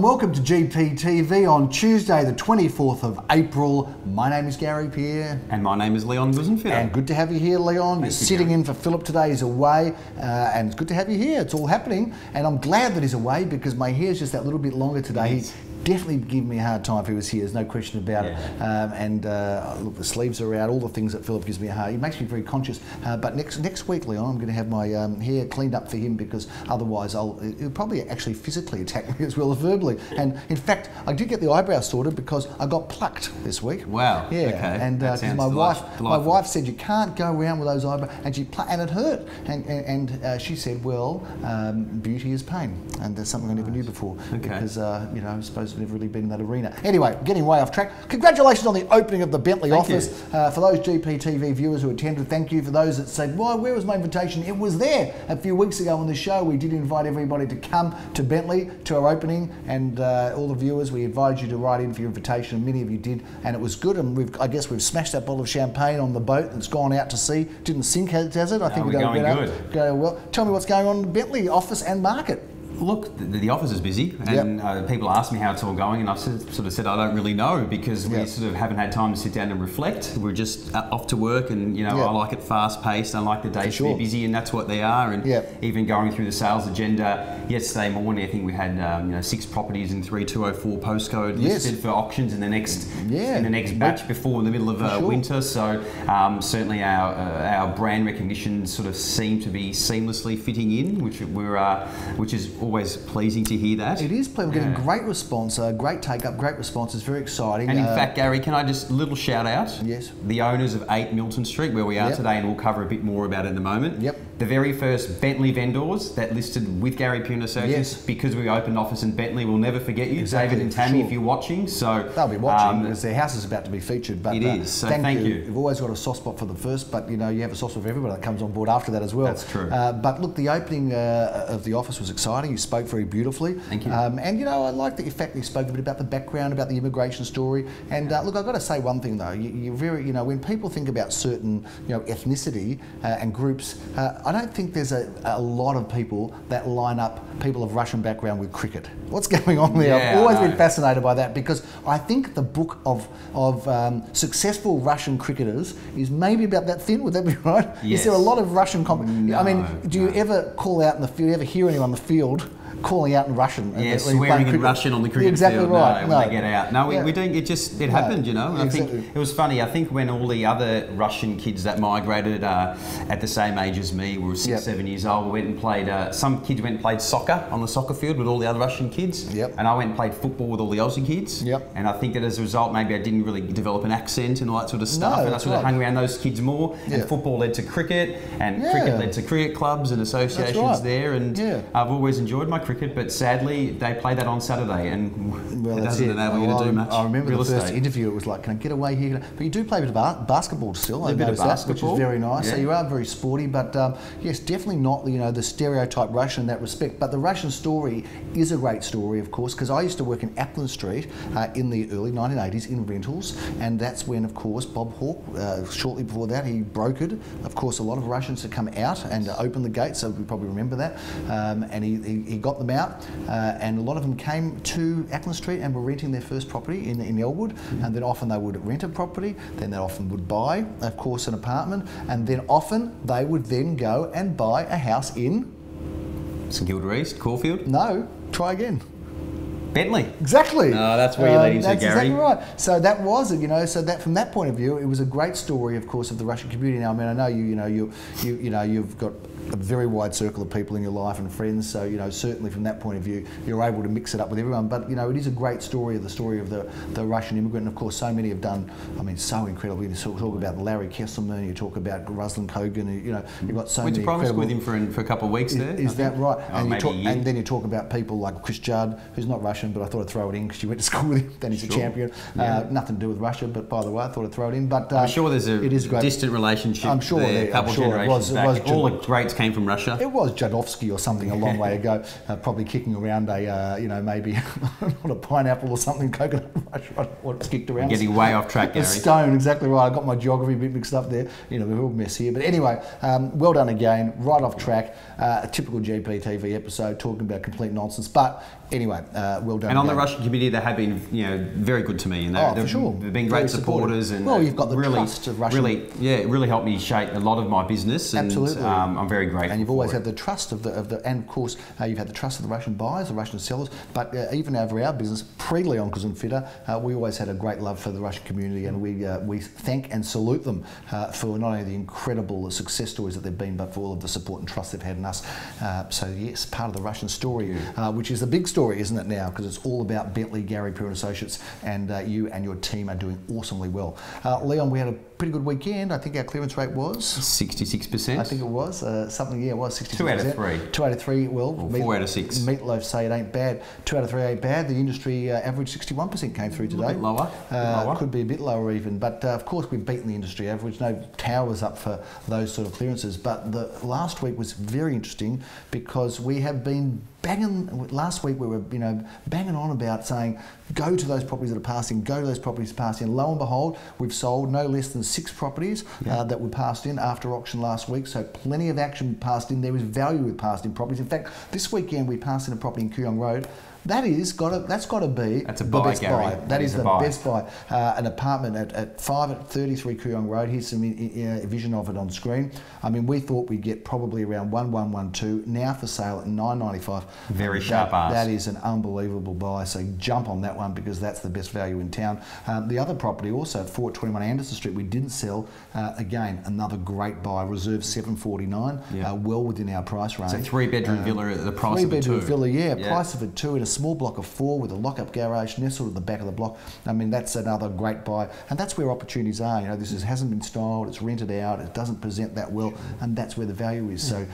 and welcome to GPTV on Tuesday the 24th of April. My name is Gary Pierre. And my name is Leon Guzenfield. And good to have you here, Leon. You're sitting in for Philip today. He's away, and it's good to have you here. It's all happening, and I'm glad that he's away because my hair's just that little bit longer today. He's definitely give me a hard time if he was here, there's no question about it. Look, the sleeves are out, all the things that Philip gives me a hard. He makes me very conscious. But next week, Leon, I'm going to have my hair cleaned up for him because otherwise it'll probably actually physically attack me as well as verbally. And in fact, I did get the eyebrows sorted because I got plucked this week. Wow. Yeah. Okay. And because my wife said you can't go around with those eyebrows, and it hurt. And she said, well, beauty is pain, and that's something I never knew before. Okay. Because I suppose I've never really been in that arena. Anyway, getting way off track. Congratulations on the opening of the Bentley office. For those GPTV viewers who attended, thank you. For those that said, "Why? Where was my invitation?" It was there a few weeks ago on the show. We did invite everybody to come to Bentley to our opening, and all the viewers, we advised you to write in for your invitation, and many of you did, and it was good. And I guess we've smashed that bottle of champagne on the boat that's gone out to sea. Didn't sink, has it? I think we're going good. Go well. Tell me what's going on in the Bentley office and market. Look, the office is busy, and people ask me how it's all going, and I've sort of said I don't really know because we sort of haven't had time to sit down and reflect. We're just off to work, and I like it fast paced. I like the days to be busy, and that's what they are. And even going through the sales agenda yesterday morning, I think we had 6 properties in 3204 postcode listed for auctions in the next batch before the middle of winter. So certainly our brand recognition sort of seemed to be seamlessly fitting in, which is always pleasing to hear that. It is pleasing. We're getting great response, great take up, great response. It's very exciting. And in fact, Gary, can I just little shout out? Yes. The owners of 8 Milton Street, where we are today, and we'll cover a bit more about it in a moment. Yep. The very first Bentley vendors that listed with Gary Pierre and Associates, because we opened office in Bentley, we'll never forget you, David and Tammy, if you're watching. So they'll be watching because their house is about to be featured. But it is. So thank you. You've always got a soft spot for the first, but you have a soft spot for everybody that comes on board after that as well. That's true. But look, the opening of the office was exciting. You spoke very beautifully. Thank you. And I like the fact that you spoke a bit about the background, about the immigration story. And look, I've got to say one thing though. You're very, when people think about certain, ethnicity and groups, I don't think there's a lot of people that line up people of Russian background with cricket. What's going on there? I've always been fascinated by that because I think the book of successful Russian cricketers is maybe about that thin. Would that be right? Yes. Is there a lot of Russian? Do you no. ever call out in the field? You ever hear anyone on the field calling out in Russian? Yeah, swearing in Russian on the cricket field. Right. When they get out. No, we don't. It happened, I think it was funny. I think when all the other Russian kids that migrated at the same age as me were 6, 7 years old, we went and played. Some kids went and played soccer on the soccer field with all the other Russian kids. Yep. And I went and played football with all the Aussie kids. Yep. And I think that as a result, maybe I didn't really develop an accent and all that sort of stuff. No, and I sort of hung around those kids more. Yeah. And football led to cricket, and cricket led to cricket clubs and associations there. And I've always enjoyed my cricket, but sadly, they play that on Saturday, and it doesn't enable you to do much. I remember the first interview, it was like, can I get away here? But you do play a bit of basketball still, a bit of basketball, which is very nice. So you are very sporty, but yes, definitely not the stereotype Russian in that respect. But the Russian story is a great story, of course, because I used to work in Applin Street in the early 1980s in rentals, and that's when, of course, Bob Hawke, shortly before that, he brokered, of course, a lot of Russians to come out and open the gates, so we probably remember that, and he got them out. And a lot of them came to Applin Street and were renting their first property in Elwood, and then often they would rent a property, then they often would buy, of course, an apartment, and then often they would then go and buy a house in St Kilda East, Caulfield? No, try again. Bentley. Exactly. No, that's where you're leading to, Gary. That's exactly right. So that was, so that from that point of view, it was a great story, of course, of the Russian community. Now, I mean, I know you've got a very wide circle of people in your life and friends, so certainly from that point of view you're able to mix it up with everyone, but it is a great story of the Russian immigrant, and of course so many have done, so incredibly. You talk about Larry Kesselman, you talk about Ruslan Kogan, you've got so many. Went to primary school with him for a couple of weeks there. Is that right? And then you talk about people like Chris Judd, who's not Russian, but I thought I'd throw it in because you went to school with him, then he's a champion. Nothing to do with Russia, but by the way, I thought I'd throw it in. But I'm sure there's a distant relationship. I'm sure there, a couple generations back. All the greats came from Russia. It was Jadovsky or something a long way ago, probably kicking around maybe not a pineapple or something, coconut rush, what's kicked around. Getting way off track, Gary. A stone, exactly right. I got my geography a bit mixed up there. We're all mess here. But anyway, well done again, right off track. A typical GPTV episode talking about complete nonsense. But anyway, well well done. And on the Russian community, they have been, very good to me, and they've been great supporters. And well, you've got the trust of Russian. It really helped me shape a lot of my business. And, absolutely, I'm very grateful. And you've always had the trust of the, and of course, you've had the trust of the Russian buyers, the Russian sellers. But even over our business, pre-Leon Fitter, we always had a great love for the Russian community, and we thank and salute them for not only the incredible success stories that they've been, but for all of the support and trust they've had in us. So yes, part of the Russian story, which is the big story, isn't it now? Because it's all about Bentley, Gary Pure and Associates, and you and your team are doing awesomely well. Leon, we had a pretty good weekend. I think our clearance rate was 66%. I think it was something. Yeah, it was 66%. 2 out of 3. 2 out of 3. Well, 4 out of 6. Meatloaf say it ain't bad. 2 out of 3 ain't bad. The industry average 61% came through today. A bit lower. Could be a bit lower even, but of course we've beaten the industry average. No towers up for those sort of clearances. But the last week was very interesting because we have been banging. Last week we were banging on about saying go to those properties that are passing, go to those properties passing. Lo and behold, we've sold no less than 6 properties that were passed in after auction last week. So plenty of action passed in. There is value with passed in properties. In fact, this weekend we passed in a property in Kooyong Road. That's got to be the best buy. That is the buy. best buy. An apartment at 5 at 33 Kooyong Road. Here's some vision of it on screen. I mean, we thought we'd get probably around 1112. Now for sale at 995. Very sharp ask. That is an unbelievable buy. So jump on that one because that's the best value in town. The other property also at 421 Anderson Street we didn't sell. Again, another great buy. Reserve 749. Well within our price range. It's a 3-bedroom villa at the price of a 2. 3-bedroom villa, price of a 2 in a small block of 4 with a lock-up garage nestled at the back of the block. I mean, that's another great buy, and that's where opportunities are. This hasn't been styled, it's rented out, it doesn't present that well, and that's where the value is. So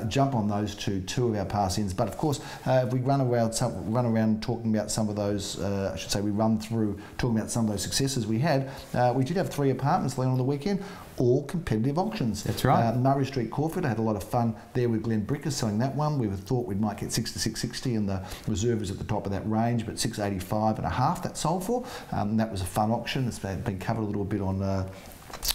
jump on those two of our pass-ins. But of course, if we run around talking about some of those, we run through talking about some of those successes we had. We did have 3 apartments on the weekend. All competitive auctions. That's right. Murray Street, Caulfield, I had a lot of fun there with Glenn Bricker selling that one. We thought we might get 6 to 660 and the reserve is at the top of that range, but 685 and a half that sold for. That was a fun auction. It's been covered a little bit on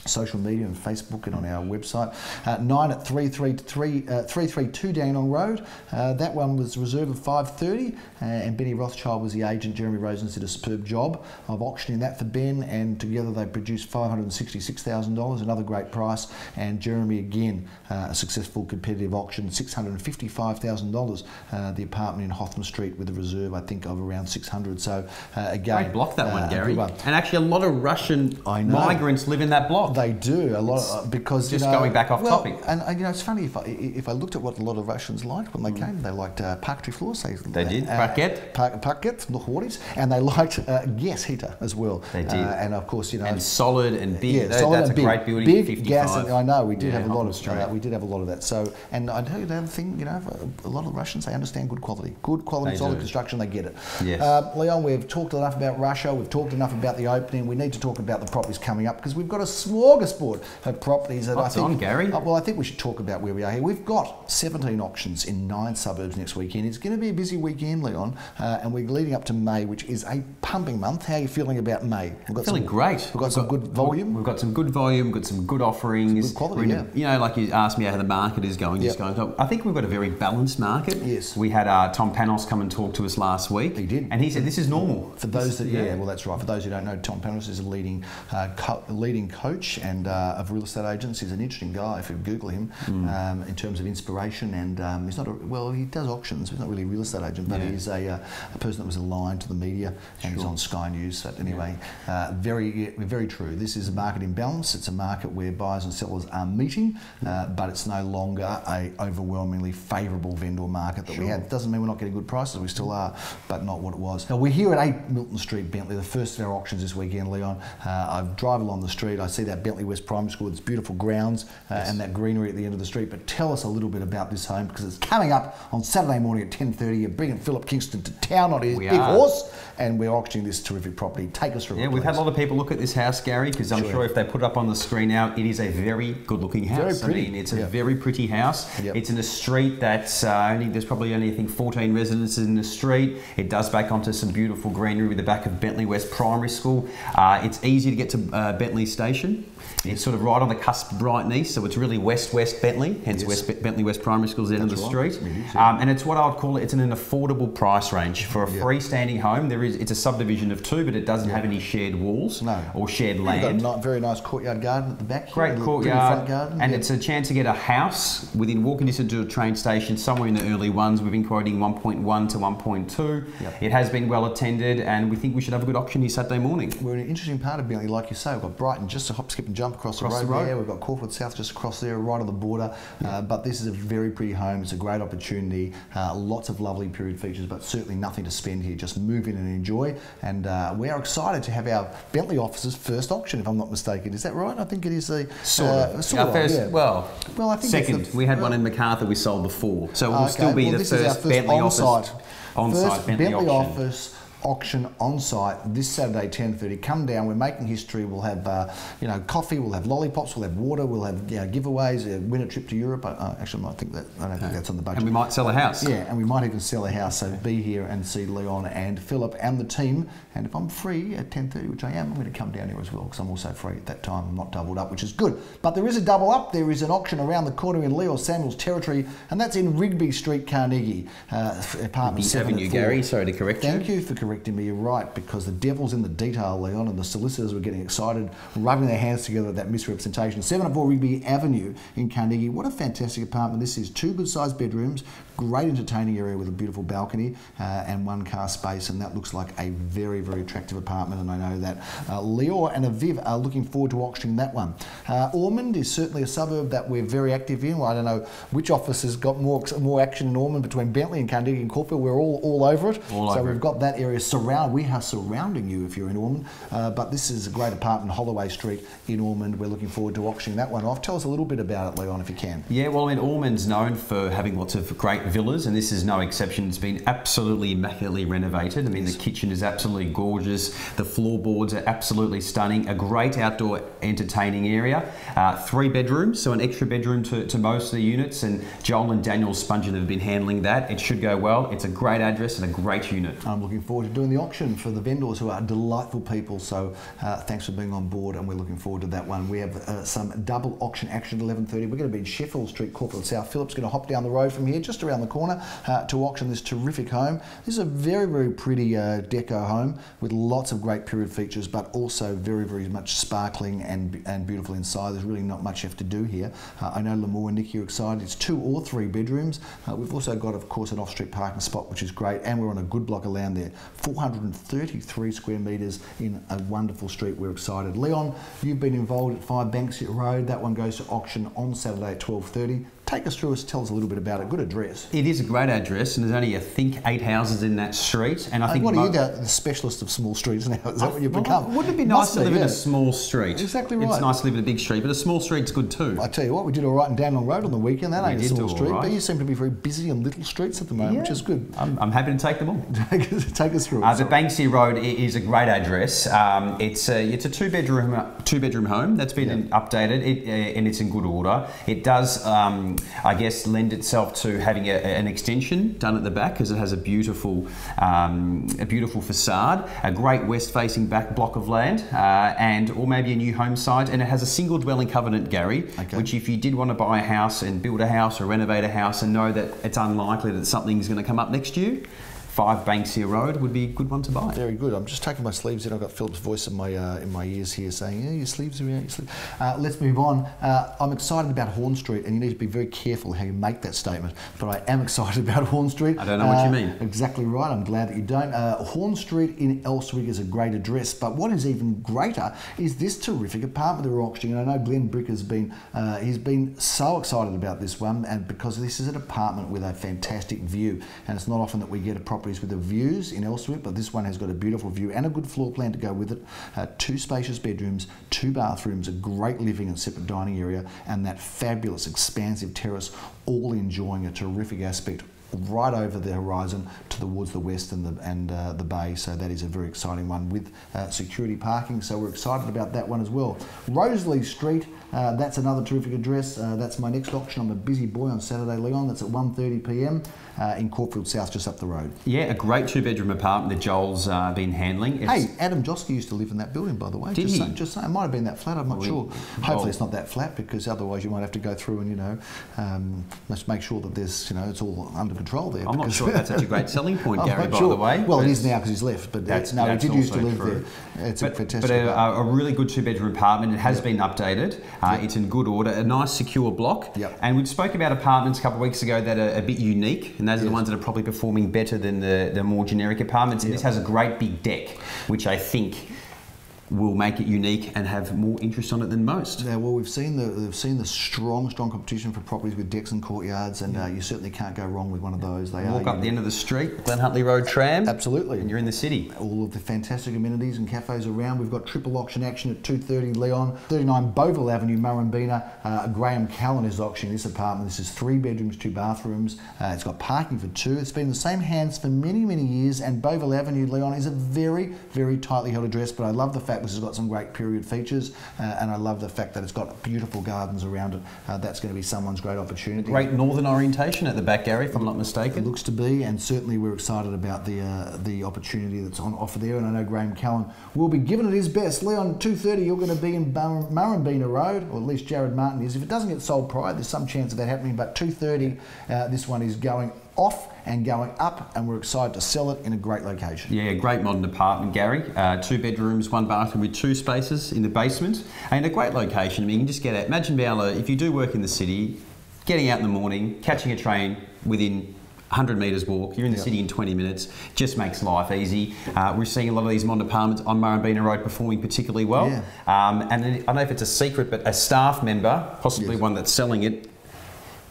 social media and Facebook and on our website. 9 at 332 Dandenong Road. That one was reserve of 530 and Benny Rothschild was the agent. Jeremy Rosens did a superb job of auctioning that for Ben, and together they produced $566,000, another great price. And Jeremy again, a successful competitive auction, $655,000. The apartment in Hotham Street with a reserve I think of around 600. So again, great block that one, Gary. And actually a lot of Russian migrants live in that block. They do a lot because just going back off topic. And it's funny if I looked at what a lot of Russians liked when they came. They liked parquetry floors. They did parquet, noch what, and they liked gas heater as well. They did, and of course and solid and big. Yeah, solid that's and a great building. Big 55. gas. And I know we did have a lot of we did have a lot of that. So, and I tell you the other thing, a lot of Russians, they understand good quality, solid construction. They get it. Yes. Leon, we've talked enough about Russia. We've talked enough about the opening. We need to talk about the properties coming up because we've got a smorgasbord of properties that What's on, Gary? Well, I think we should talk about where we are here. We've got 17 auctions in 9 suburbs next weekend. It's going to be a busy weekend, Leon, and we're leading up to May, which is a pumping month. How are you feeling about May? Feeling great. We've got some good volume. We've got some good volume. We've got some good offerings. Some good quality, like you asked me how the market is going. Just going. I think we've got a very balanced market. Yes. We had Tom Panos come and talk to us last week. He did, and he said this is normal. For those that, well, that's right. For those who don't know, Tom Panos is a leading coach and of real estate agents. He's an interesting guy if you Google him in terms of inspiration, and he's not he does auctions. He's not really a real estate agent, but he's a person that was aligned to the media, and he's on Sky News. So anyway, very true. This is a market in balance. It's a market where buyers and sellers are meeting, but it's no longer a overwhelmingly favourable vendor market that we had. It doesn't mean we're not getting good prices. We still are, but not what it was. Now we're here at 8 Milton Street, Bentley, the first of our auctions this weekend, Leon. I drive along the street. I see that Bentley West Primary School. It's beautiful grounds and that greenery at the end of the street. But tell us a little bit about this home because it's coming up on Saturday morning at 10:30. You're bringing Philip Kingston to town on his big horse, and we're auctioning this terrific property. Take us through. Yeah, we've had a lot of people look at this house, Gary, because I'm sure if they put it up on the screen now, it is a very good-looking house. Very pretty. I mean, it's a very pretty house. It's in a street that's there's probably only, I think, 14 residences in the street. It does back onto some beautiful greenery with the back of Bentley West Primary School. It's easy to get to Bentley Station. location. It's sort of right on the cusp of Brighton East, so it's really West Bentley, hence Bentley West Primary School's the end of the street. And it's what I would call it's an affordable price range for a freestanding home. It's a subdivision of 2, but it doesn't have any shared walls or shared land. You've got a very nice courtyard garden at the back. Great courtyard, front garden. And it's a chance to get a house within walking distance to a train station somewhere in the early ones. We've been quoting 1.1 to 1.2. It has been well attended, and we think we should have a good auction here Saturday morning. We're in an interesting part of Bentley, like you say. We've got Brighton just a hop, skip and jump across the road there. We've got Caulfield South just across there, right on the border. But this is a very pretty home. It's a great opportunity. Lots of lovely period features, but certainly nothing to spend here. Just move in and enjoy. And we are excited to have our Bentley office's first auction, if I'm not mistaken. Is that right? I think it is the Well, I think second. We had one in Macarthur we sold before, so we'll still be the first Bentley office on-site Bentley office. Auction on site this Saturday 10:30. Come down. We're making history. We'll have coffee. We'll have lollipops. We'll have water. We'll have giveaways. Win a trip to Europe. Actually, I don't think that's on the budget. And we might sell a house. Yeah, and we might even sell a house. So be here and see Leon and Philip and the team. And if I'm free at 10:30, which I am, I'm going to come down here as well because I'm also free at that time. I'm not doubled up, which is good. But there is a double up. There is an auction around the corner in Leo Samuel's territory, and that's in Rigby Street, Carnegie, apartment 7 Avenue, Gary. Sorry to correct you. Thank you for correcting me. You're right, because the devil's in the detail, Leon, and the solicitors were getting excited, rubbing their hands together at that misrepresentation. 704 Rigby Avenue in Carnegie. What a fantastic apartment this is. 2 good-sized bedrooms, great entertaining area with a beautiful balcony and 1 car space, and that looks like a very, very attractive apartment, and I know that Leo and Aviv are looking forward to auctioning that one. Ormond is certainly a suburb that we're very active in. Well, I don't know which office has got more action in Ormond between Bentley and Carnegie and Caulfield. We're all over it. We've got that area surrounded. We are surrounding you if you're in Ormond, but this is a great apartment, Holloway Street in Ormond. We're looking forward to auctioning that one off. Tell us a little bit about it, Leon, if you can. Yeah, well, I mean, Ormond's known for having lots of great villas, and this is no exception. It's been absolutely immaculately renovated. I mean, the kitchen is absolutely gorgeous. The floorboards are absolutely stunning. A great outdoor entertaining area. 3 bedrooms, so an extra bedroom to most of the units, and Joel and Daniel Spungen have been handling that. It should go well. It's a great address and a great unit. I'm looking forward to doing the auction for the vendors, who are delightful people, so thanks for being on board, and we're looking forward to that one. We have some double auction action at 11:30. We're going to be in Sheffield Street, Caulfield South. Philip's going to hop down the road from here, just around the corner, to auction this terrific home. This is a very, very pretty deco home with lots of great period features, but also very, very much sparkling and beautiful inside. There's really not much you have to do here. I know Lamore and Nicky are excited. It's 2 or 3 bedrooms. We've also got, of course, an off-street parking spot, which is great, and we're on a good block of land there. 433 square metres in a wonderful street. We're excited. Leon, you've been involved at 5 Banksia Road. That one goes to auction on Saturday at 12:30. Take us through, tell us a little bit about it. Good address. It is a great address, and there's only, I think, 8 houses in that street. And I think what are you, the specialist of small streets now? Is that what you've become? Wouldn't it be nice to live in a small street? Exactly right. It's nice to live in a big street, but a small street's good too. I tell you what, we did all right in Dandenong Road on the weekend. That ain't a small street, but you seem to be very busy in little streets at the moment, which is good. I'm happy to take them all. Take us through it. The Banksia Road is a great address. It's a 2-bedroom home that's been updated, and it's in good order. It does, I guess, lend itself to having an extension done at the back, because it has a beautiful facade, a great west-facing back block of land, or maybe a new home site, and it has a single dwelling covenant, Gary, which if you did want to buy a house and build a house or renovate a house and know that it's unlikely that something's going to come up next year, 5 Banksia Road would be a good one to buy. Very good. I'm just taking my sleeves in. I've got Philip's voice in my ears here saying, yeah, your sleeves are out, your sleeves. Let's move on. I'm excited about Horn Street, and you need to be very careful how you make that statement, but I am excited about Horn Street. I don't know what you mean. Exactly right. I'm glad that you don't. Horn Street in Elswick is a great address, but what is even greater is this terrific apartment they're auctioning. And I know Glenn Brick has been, he's been so excited about this one, and because this is an apartment with a fantastic view, and it's not often that we get a properties with the views in Elswick, but this one has got a beautiful view and a good floor plan to go with it. 2 spacious bedrooms, 2 bathrooms, a great living and separate dining area, and that fabulous expansive terrace, all enjoying a terrific aspect right over the horizon towards the west and the bay. So that is a very exciting one with security parking. So we're excited about that one as well. Rosalie Street, that's another terrific address. That's my next auction. I'm a busy boy on Saturday, Leon. That's at 1:30 p.m. In Caulfield South, just up the road. Yeah, a great 2-bedroom apartment that Joel's been handling. Hey, Adam Josky used to live in that building, by the way. Did he? Just saying, it might have been that flat, I'm not sure. Hopefully it's not that flat, because otherwise you might have to go through and, let's make sure that there's, it's all under control there. I'm not sure that's such a great selling point, Gary, by the way. Well, it is now because he's left, but no, he did used to live there. It's a fantastic. But a really good 2-bedroom apartment. It has been updated. It's in good order. A nice, secure block. Yep. And we spoke about apartments a couple of weeks ago that are a bit unique, and those are the ones that are probably performing better than the more generic apartments. And this has a great big deck, which I think will make it unique and have more interest on it than most. Yeah, well, we've seen the strong competition for properties with decks and courtyards, and you certainly can't go wrong with one of those. They walk up the end of the street, Glen Huntley Road tram. Absolutely. And you're in the city. All of the fantastic amenities and cafes around. We've got triple auction action at 2:30 Leon, 39 Beauville Avenue, Murrumbina. Graham Callan is auctioning this apartment. This is 3 bedrooms, 2 bathrooms. It's got parking for 2. It's been in the same hands for many, many years, and Beauville Avenue, Leon, is a very, very tightly held address, but I love the fact this has got some great period features, and I love the fact that it's got beautiful gardens around it. That's going to be someone's great opportunity. Great northern orientation at the back, Gary, if I'm not mistaken. It looks to be, and certainly we're excited about the opportunity that's on offer there, and I know Graham Callan will be giving it his best. Leon, 2:30, you're going to be in Murrumbina Road, or at least Jared Martin is. If it doesn't get sold prior, there's some chance of that happening, but 2:30, this one is going off and going up, and we're excited to sell it in a great location. Yeah, great modern apartment, Gary. 2 bedrooms, 1 bathroom with 2 spaces in the basement, and a great location. I mean, you can just get out. Imagine being able to, if you do work in the city, getting out in the morning, catching a train within 100 metres walk, you're in the city in 20 minutes, just makes life easy. We're seeing a lot of these modern apartments on Murrumbina Road performing particularly well. Yeah. And I don't know if it's a secret, but a staff member, possibly one that's selling it,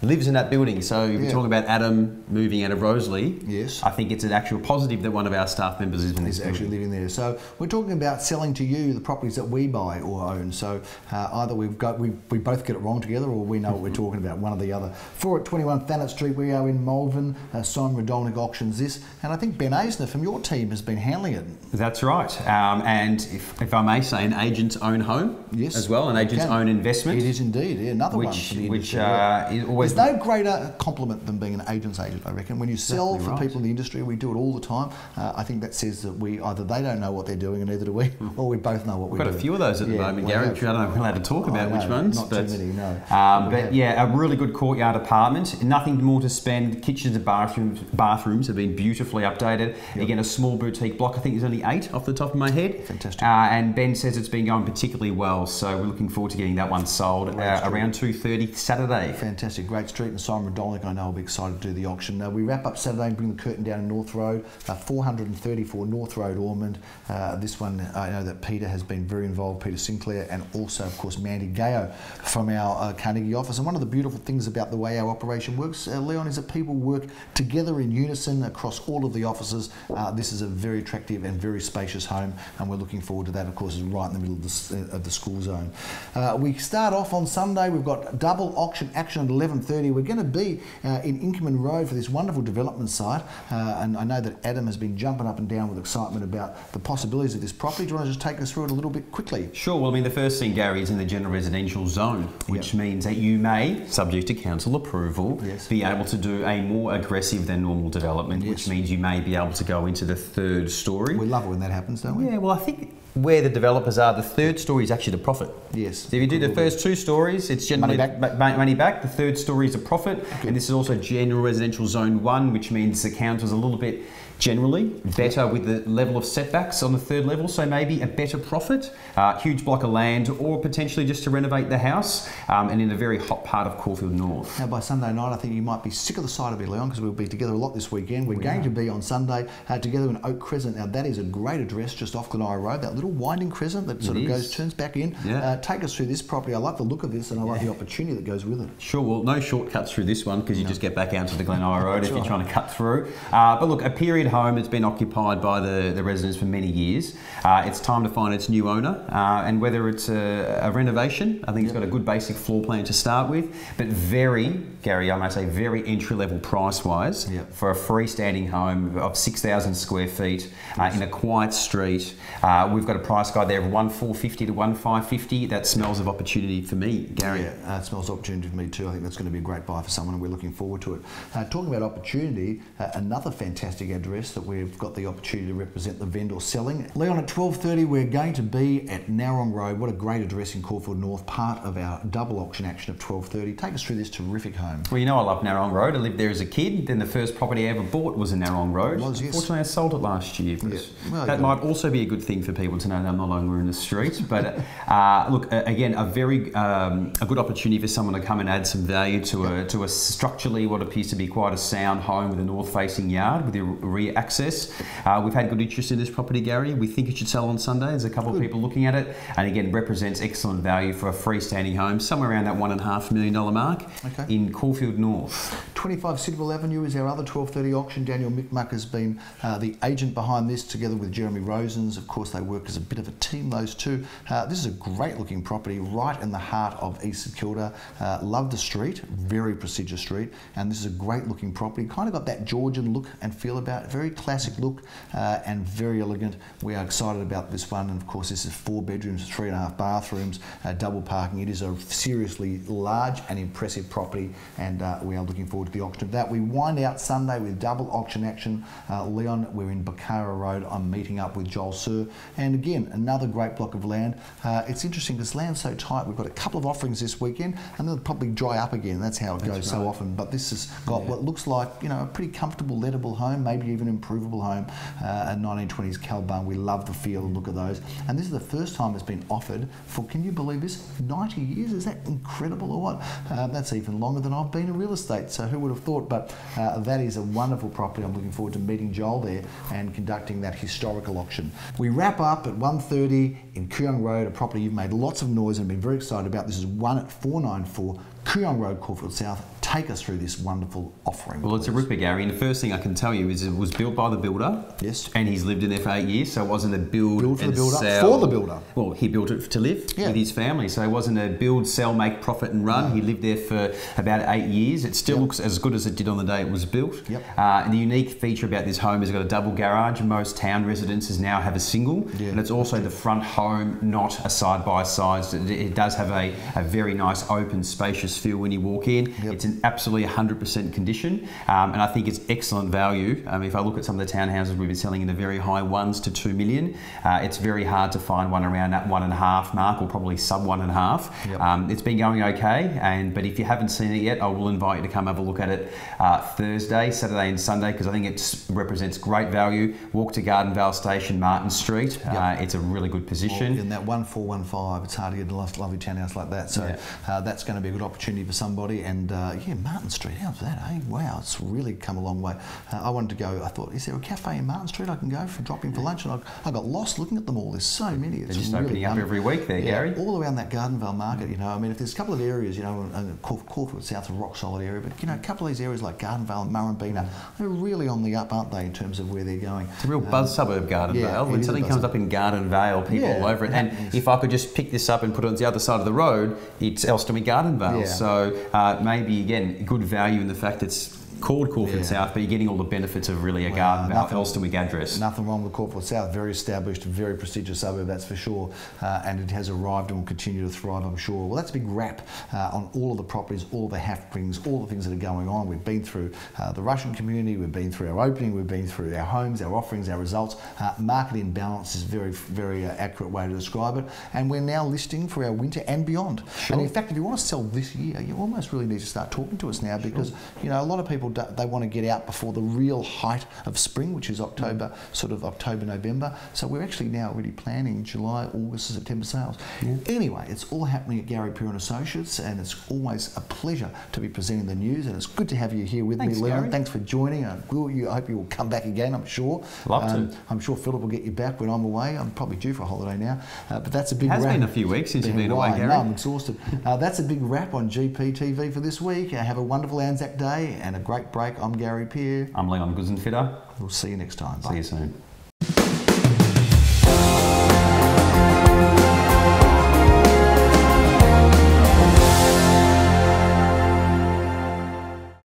lives in that building. So if you're talking about Adam moving out of Rosalie, I think it's an actual positive that one of our staff members is in this actually living there. So we're talking about selling to you the properties that we buy or own. So either we both get it wrong together, or we know what we're talking about, one or the other. 4 at 21 Thanet Street, we are in Malvern. Simon Radolnik auctions this, and I think Ben Eisner from your team has been handling it. That's right. And if I may say, an agent's own home as well, an agent's own investment. It is indeed, another one for the industry. Is always no greater compliment than being an agent's agent, I reckon. When you sell for people in the industry, we do it all the time. I think that says that either they don't know what they're doing, and neither do we, or we both know what we're doing. We've got a few of those at the moment, Gary, which I don't know if we're allowed to talk about which ones. Not too many, no. But yeah, a really good courtyard apartment. Nothing more to spend. Kitchens and bathrooms have been beautifully updated. Again, a small boutique block. I think there's only 8 off the top of my head. Fantastic. And Ben says it's been going particularly well, so we're looking forward to getting that one sold around 2:30 Saturday. Fantastic. Great street, and Simon Radolnik, I know, will be excited to do the auction. We wrap up Saturday and bring the curtain down in North Road, 434 North Road, Ormond. This one, I know that Peter has been very involved, Peter Sinclair, and also, of course, Mandy Gayo from our Carnegie office. And one of the beautiful things about the way our operation works, Leon, is that people work together in unison across all of the offices. This is a very attractive and very spacious home, and we're looking forward to that. Of course, is right in the middle of the school zone. We start off on Sunday. We've got double auction action at 11:30. We're going to be in Inkerman Road for this wonderful development site, and I know that Adam has been jumping up and down with excitement about the possibilities of this property. Do you want to just take us through it a little bit quickly? Sure. Well, I mean, the first thing, Gary, is in the general residential zone, which means that you may, subject to council approval, be able to do a more aggressive than normal development, which means you may be able to go into the 3rd story. We love it when that happens, don't we? Yeah, well, I think where the developers are, the 3rd story is actually the profit. Yes. So if you do the first 2 stories, it's generally money back. The 3rd story is a profit. And this is also general residential zone 1, which means the council's a little bit generally better with the level of setbacks on the 3rd level, so maybe a better profit, huge block of land, or potentially just to renovate the house, and in a very hot part of Caulfield North. Now by Sunday night, I think you might be sick of the sight of it, Leon, because we'll be together a lot this weekend. We're going to be on Sunday together in Oak Crescent. Now that is a great address just off Glenora Road, that little winding crescent that sort of turns back in. Take us through this property. I like the look of this, and I like the opportunity that goes with it. Sure, well, no shortcuts through this one, because you just get back out to the Glenora Road if you're trying to cut through. But look, a period home that's been occupied by the residents for many years. It's time to find its new owner, and whether it's a renovation, I think it's got a good basic floor plan to start with, but very, Gary, I may say very entry-level price-wise for a freestanding home of 6,000 square feet in a quiet street. We've got a price guide there of 1,450 to 1,550. That smells of opportunity for me, Gary. Yeah, it smells of opportunity for me too. I think that's going to be a great buy for someone, and we're looking forward to it. Talking about opportunity, another fantastic address that we've got the opportunity to represent the vendor selling. Leon, at 12:30 we're going to be at Narrong Road. What a great address in Caulfield North, part of our double auction action of 12:30. Take us through this terrific home. Well, you know I love Narrong Road. I lived there as a kid. Then the first property I ever bought was in Narrong Road. It was, yes. Fortunately, I sold it last year. But well, that might also be a good thing for people to know that I'm no longer in the street. But look, again, a very a good opportunity for someone to come and add some value to a structurally what appears to be quite a sound home with a north-facing yard with your rear access. We've had good interest in this property, Gary. We think it should sell on Sunday. There's a couple of people looking at it, and again, represents excellent value for a freestanding home, somewhere around that $1.5 million mark in Caulfield North. 25 Sidwell Avenue is our other 12:30 auction. Daniel Mick has been the agent behind this, together with Jeremy Rosens. Of course, they work as a bit of a team, those two. This is a great-looking property right in the heart of East St Kilda. Love the street, very prestigious street, and this is a great-looking property. Kind of got that Georgian look and feel about it. Very classic look and very elegant. We are excited about this one, and of course, this is 4 bedrooms, 3.5 bathrooms, double parking. It is a seriously large and impressive property, and we are looking forward to the auction of that. We wind out Sunday with double auction action. Leon, we're in Bakara Road. I'm meeting up with Joel Sir, and again, another great block of land. It's interesting because land's so tight. We've got a couple of offerings this weekend, and they'll probably dry up again. That's how it goes so often. But this has got what looks like, you know, a pretty comfortable, lettable home, maybe even improvable home, a 1920s Calbun. We love the feel and look of those. And this is the first time it's been offered for, can you believe this, 90 years? Is that incredible or what? That's even longer than I've been in real estate, so who would have thought? But that is a wonderful property. I'm looking forward to meeting Joel there and conducting that historical auction. We wrap up at 1:30 in Kooyong Road, a property you've made lots of noise and been very excited about. This is 1 at 494 Kooyong Road, Caulfield South. Take us through this wonderful offering. Well, it's a ripper, Gary, and the first thing I can tell you is it was built by the builder. Yes. And he's lived in there for 8 years, so it wasn't a build for the and builder, sell. for the builder. Well, he built it to live with his family, so it wasn't a build, sell, make profit and run. He lived there for about 8 years. It still looks as good as it did on the day it was built. And the unique feature about this home is it's got a double garage. Most town residences now have a single, and it's also the front home, not a side-by-side. It does have a very nice, open, spacious feel when you walk in. It's an absolutely 100% condition, and I think it's excellent value. If I look at some of the townhouses we've been selling in the very high 1s to 2 million, it's very hard to find one around that 1.5 mark, or probably sub 1.5. It's been going okay, but if you haven't seen it yet, I will invite you to come have a look at it Thursday, Saturday and Sunday, because I think it represents great value. Walk to Gardenvale Station, Martin Street. It's a really good position. Well, in that 1415, it's hard to get a lovely townhouse like that, so that's going to be a good opportunity for somebody. And yeah, Martin Street, how's that, eh? Wow, it's really come a long way. I wanted to go, I thought, is there a cafe in Martin Street I can go for drop in for lunch? And I got lost looking at them all. There's so many. It's They're just really opening up every week there, Gary. All around that Gardenvale market, you know. I mean, if there's a couple of areas, you know, Caulfield South's a rock solid area, but you know, a couple of these areas like Gardenvale and Murrumbina, they're really on the up, aren't they, in terms of where they're going? It's a real buzz suburb, Gardenvale. When something comes up in Gardenvale, people all over it. And if I could just pick this up and put it on the other side of the road, it's Elston Gardenvale. So maybe again, good value in the fact it's called Caulfield South, but you're getting all the benefits of really a Gardenvale, Elstonwick address. Nothing wrong with Caulfield South. Very established, very prestigious suburb, that's for sure. And it has arrived and will continue to thrive, I'm sure. Well, that's a big wrap on all of the properties, all the happenings, all the things that are going on. We've been through the Russian community, we've been through our opening, we've been through our homes, our offerings, our results. Market imbalance is a very, very accurate way to describe it. And we're now listing for our winter and beyond. And in fact, if you want to sell this year, you almost really need to start talking to us now, because you know, a lot of people they want to get out before the real height of spring, which is October, sort of October, November. So we're actually now already planning July, August, September sales. Anyway, it's all happening at Gary Peer and Associates, and it's always a pleasure to be presenting the news, and it's good to have you here with me, Leon. Gary. Thanks for joining. I hope you will come back again, I'm sure. Love to. I'm sure Philip will get you back when I'm away. I'm probably due for a holiday now, but that's a big wrap. It has been a few weeks since you've been away, Gary. No, I'm exhausted. That's a big wrap on GPTV for this week. Have a wonderful Anzac Day and a great break. I'm Gary Peer. I'm Leon Goosenfitter. We'll see you next time. Bye. See you soon.